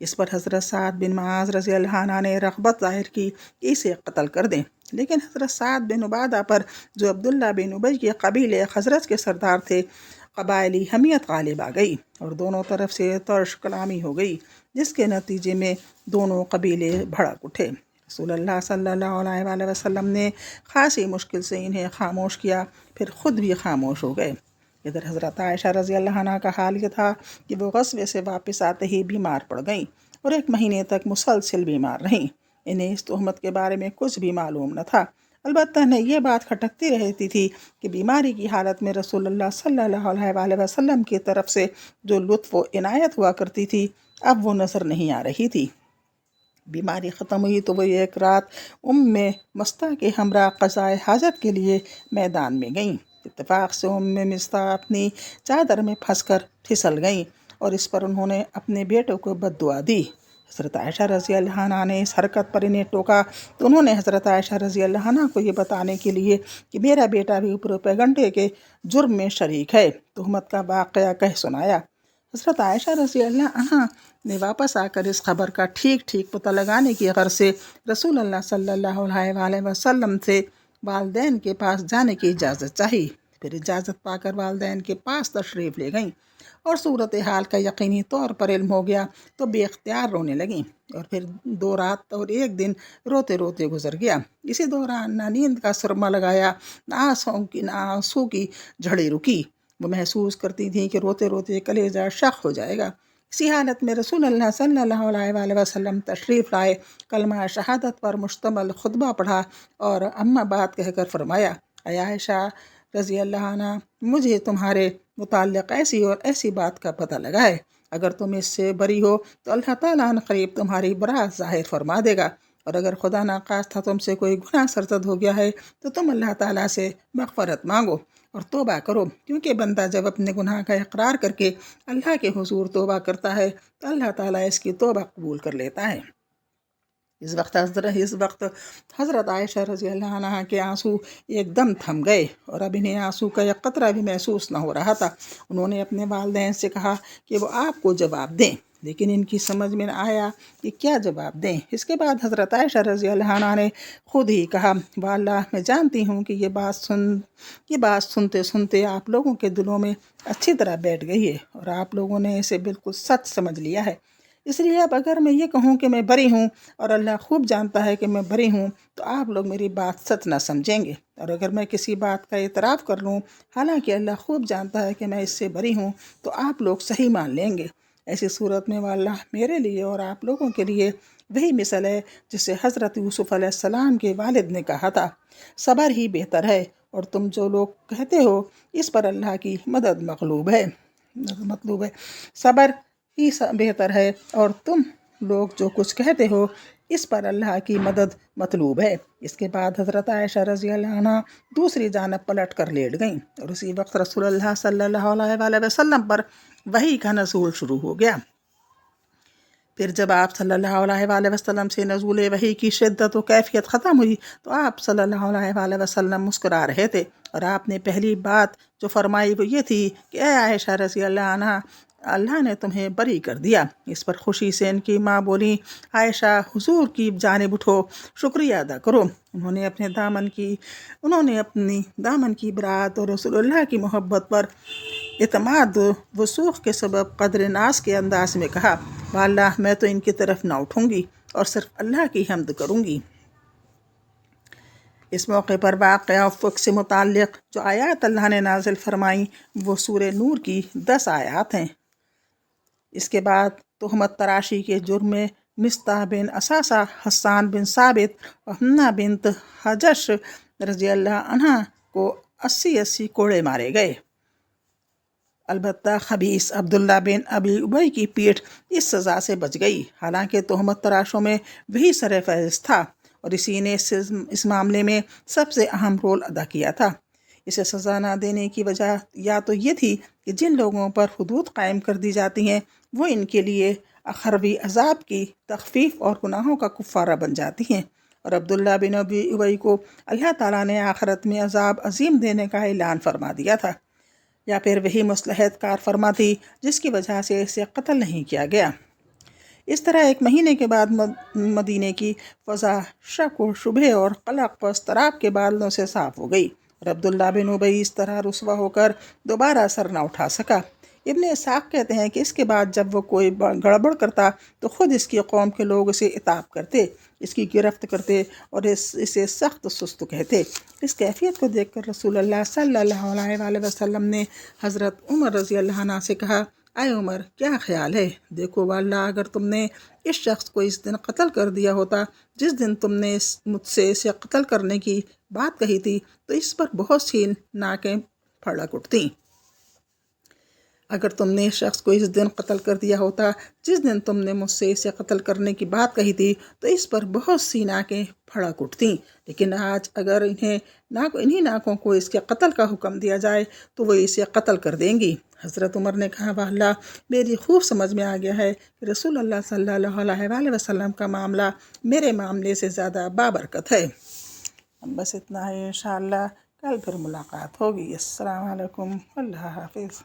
اس پر حضرت سعد بن معاذ رضی اللہ عنہ نے رغبت ظاہر کی کہ اسے قتل کر دیں، لیکن حضرت سعد بن عبادہ پر، جو عبداللہ بن ابی کے قبیلے خزرج کے سردار تھے، قبائلی حمیت غالب آ گئی اور دونوں طرف سے ترش کلامی ہو گئی، جس کے نتیجے میں دونوں قبیلے بھڑک اٹھے۔ رسول اللہ صلی اللہ علیہ وآلہ وسلم نے خاصی مشکل سے انہیں خاموش کیا، پھر خود بھی خاموش ہو گئے۔ ادھر حضرت عائشہ رضی اللہ عنہ کا حال یہ تھا کہ وہ غزوے سے واپس آتے ہی بیمار پڑ گئیں اور 1 مہینے تک مسلسل بیمار رہیں۔ انہیں اس تہمت کے بارے میں کچھ بھی معلوم نہ تھا، البتہ انہیں یہ بات کھٹکتی رہتی تھی کہ بیماری کی حالت میں رسول اللہ صلی اللہ علیہ وآلہ وسلم کی طرف سے جو لطف و عنایت ہوا کرتی تھی، اب وہ نظر نہیں آ رہی تھی۔ بیماری ختم ہوئی تو وہ ایک رات مستہ کے ہمراہ قضائے حاجت کے لیے میدان میں گئیں۔ اتفاق سے مستہ اپنی چادر میں پھنس کر پھسل گئیں اور اس پر انہوں نے اپنے بیٹے کو بد دعا دی۔ حضرت عائشہ رضی اللہ عنہ نے اس حرکت پر انہیں ٹوکا تو انہوں نے حضرت عائشہ رضی اللہ عنہ کو یہ بتانے کے لیے کہ میرا بیٹا بھی پروپیگنڈے کے جرم میں شریک ہے، تہمت کا واقعہ کہہ سنایا۔ حضرت عائشہ رضی اللہ عنہ نے واپس آ کر اس خبر کا ٹھیک پتہ لگانے کی غرض سے رسول اللہ صلی اللہ علیہ وآلہ وسلم سے والدین کے پاس جانے کی اجازت چاہی۔ پھر اجازت پا کر والدین کے پاس تشریف لے گئیں اور صورتحال کا یقینی طور پر علم ہو گیا تو بے اختیار رونے لگیں، اور پھر 2 رات اور 1 دن روتے روتے گزر گیا۔ اسی دوران نہ نیند کا سرما لگایا، نہ آنسو کی جھڑی رکی۔ وہ محسوس کرتی تھیں کہ روتے روتے کلیجہ شق ہو جائے گا۔ اسی حالت میں رسول اللہ صلی اللہ علیہ وآلہ وسلم تشریف لائے، کلمہ شہادت پر مشتمل خطبہ پڑھا اور اما بات کہہ کر فرمایا: اے عائشہ رضی اللہ عنہ، مجھے تمہارے متعلق ایسی اور ایسی بات کا پتہ لگا ہے، اگر تم اس سے بری ہو تو اللہ تعالیٰ عنہ قریب تمہاری برات ظاہر فرما دے گا، اور اگر خدا نخواستہ تم سے کوئی گناہ سرزد ہو گیا ہے تو تم اللہ تعالیٰ سے مغفرت مانگو اور توبہ کرو، کیونکہ بندہ جب اپنے گناہ کا اقرار کر کے اللہ کے حضور توبہ کرتا ہے تو اللہ تعالیٰ اس کی توبہ قبول کر لیتا ہے۔ اس وقت حضرت عائشہ رضی اللہ عنہ کے آنسو ایک دم تھم گئے اور اب انہیں آنسو کا ایک قطرہ بھی محسوس نہ ہو رہا تھا۔ انہوں نے اپنے والدین سے کہا کہ وہ آپ کو جواب دیں، لیکن ان کی سمجھ میں نہ آیا کہ کیا جواب دیں۔ اس کے بعد حضرت عائشہ رضی اللہ عنہ نے خود ہی کہا: واللہ میں جانتی ہوں کہ یہ بات سنتے سنتے آپ لوگوں کے دلوں میں اچھی طرح بیٹھ گئی ہے اور آپ لوگوں نے اسے بالکل سچ سمجھ لیا ہے، اس لیے اب اگر میں یہ کہوں کہ میں بری ہوں اور اللہ خوب جانتا ہے کہ میں بری ہوں تو آپ لوگ میری بات سچ نہ سمجھیں گے، اور اگر میں کسی بات کا اعتراف کر لوں حالانکہ اللہ خوب جانتا ہے کہ میں اس سے بری ہوں تو آپ لوگ صحیح مان لیں گے۔ ایسی صورت میں واللہ میرے لیے اور آپ لوگوں کے لیے وہی مثل ہے جسے حضرت یوسف علیہ السلام کے والد نے کہا تھا: صبر ہی بہتر ہے، اور تم جو لوگ کہتے ہو اس پر اللہ کی مدد مطلوب ہے۔ صبر ہی بہتر ہے اور تم لوگ جو کچھ کہتے ہو اس پر اللہ کی مدد مطلوب ہے۔ اس کے بعد حضرت عائشہ رضی اللہ عنہ دوسری جانب پلٹ کر لیٹ گئیں اور اسی وقت رسول اللہ صلی اللہ علیہ وآلہ وسلم پر وحی کا نزول شروع ہو گیا۔ پھر جب آپ صلی اللہ علیہ وآلہ وسلم سے نزول وحی کی شدت و کیفیت ختم ہوئی تو آپ صلی اللہ علیہ وآلہ وسلم مسکرا رہے تھے، اور آپ نے پہلی بات جو فرمائی وہ یہ تھی کہ اے عائشہ رضی اللہ عنہ، اللہ نے تمہیں بری کر دیا۔ اس پر خوشی سے ان کی ماں بولیں: عائشہ، حضور کی جانب اٹھو، شکریہ ادا کرو۔ انہوں نے اپنی دامن کی برات اور رسول اللہ کی محبت پر اعتماد وثوق کے سبب قدر ناز کے انداز میں کہا: واللہ میں تو ان کی طرف نہ اٹھوں گی اور صرف اللہ کی حمد کروں گی۔ اس موقع پر واقعہ افق سے متعلق جو آیات اللہ نے نازل فرمائیں وہ سورہ نور کی 10 آیات ہیں۔ اس کے بعد تہمت تراشی کے جرم میں مستح بن اساسہ، حسان بن ثابت اور حنہ بنت حجش رضی اللہ عنہ کو 80 کوڑے مارے گئے۔ البتہ خبیث عبداللہ بن ابی ابی کی پیٹھ اس سزا سے بچ گئی، حالانکہ تہمت تراشوں میں وہی سر فہرست تھا اور اسی نے اس معاملے میں سب سے اہم رول ادا کیا تھا۔ اسے سزا نہ دینے کی وجہ یا تو یہ تھی کہ جن لوگوں پر حدود قائم کر دی جاتی ہیں وہ ان کے لیے اخروی عذاب کی تخفیف اور گناہوں کا کفارہ بن جاتی ہیں، اور عبداللہ بن ابی ابی کو اللہ تعالیٰ نے آخرت میں عذاب عظیم دینے کا اعلان فرما دیا تھا، یا پھر وہی مصلحت کار فرما تھی جس کی وجہ سے اسے قتل نہیں کیا گیا۔ اس طرح ایک مہینے کے بعد مدینے کی فضا شک و شبہ اور قلق و اضطراب کے بادلوں سے صاف ہو گئی اور عبداللہ بن ابی اس طرح رسوا ہو کر دوبارہ سر نہ اٹھا سکا۔ ابن اسحاق کہتے ہیں کہ اس کے بعد جب وہ کوئی گڑبڑ کرتا تو خود اس کی قوم کے لوگ اسے عتاب کرتے، اس کی گرفت کرتے اور اسے سخت سست کہتے۔ اس کیفیت کو دیکھ کر رسول اللہ صلی اللہ علیہ وآلہ وسلم نے حضرت عمر رضی اللہ عنہ سے کہا، اے عمر، کیا خیال ہے؟ دیکھو واللہ، اگر تم نے اس شخص کو اس دن قتل کر دیا ہوتا جس دن تم نے مجھ سے اسے قتل کرنے کی بات کہی تھی تو اس پر بہت سی ناکیں پھڑک اٹھتیں۔ اگر تم نے اس شخص کو اس دن قتل کر دیا ہوتا جس دن تم نے مجھ سے اسے قتل کرنے کی بات کہی تھی تو اس پر بہت سی ناکیں پھڑک اٹھتیں، لیکن آج اگر انہی ناکوں کو اس کے قتل کا حکم دیا جائے تو وہ اسے قتل کر دیں گی۔ حضرت عمر نے کہا، واللہ، میری خوب سمجھ میں آ گیا ہے کہ رسول اللہ صلی اللہ علیہ وآلہ وسلم کا معاملہ میرے معاملے سے زیادہ بابرکت ہے۔ بس اتنا ہے، انشاءاللہ کل پھر ملاقات ہوگی۔ السلام علیکم، اللہ حافظ۔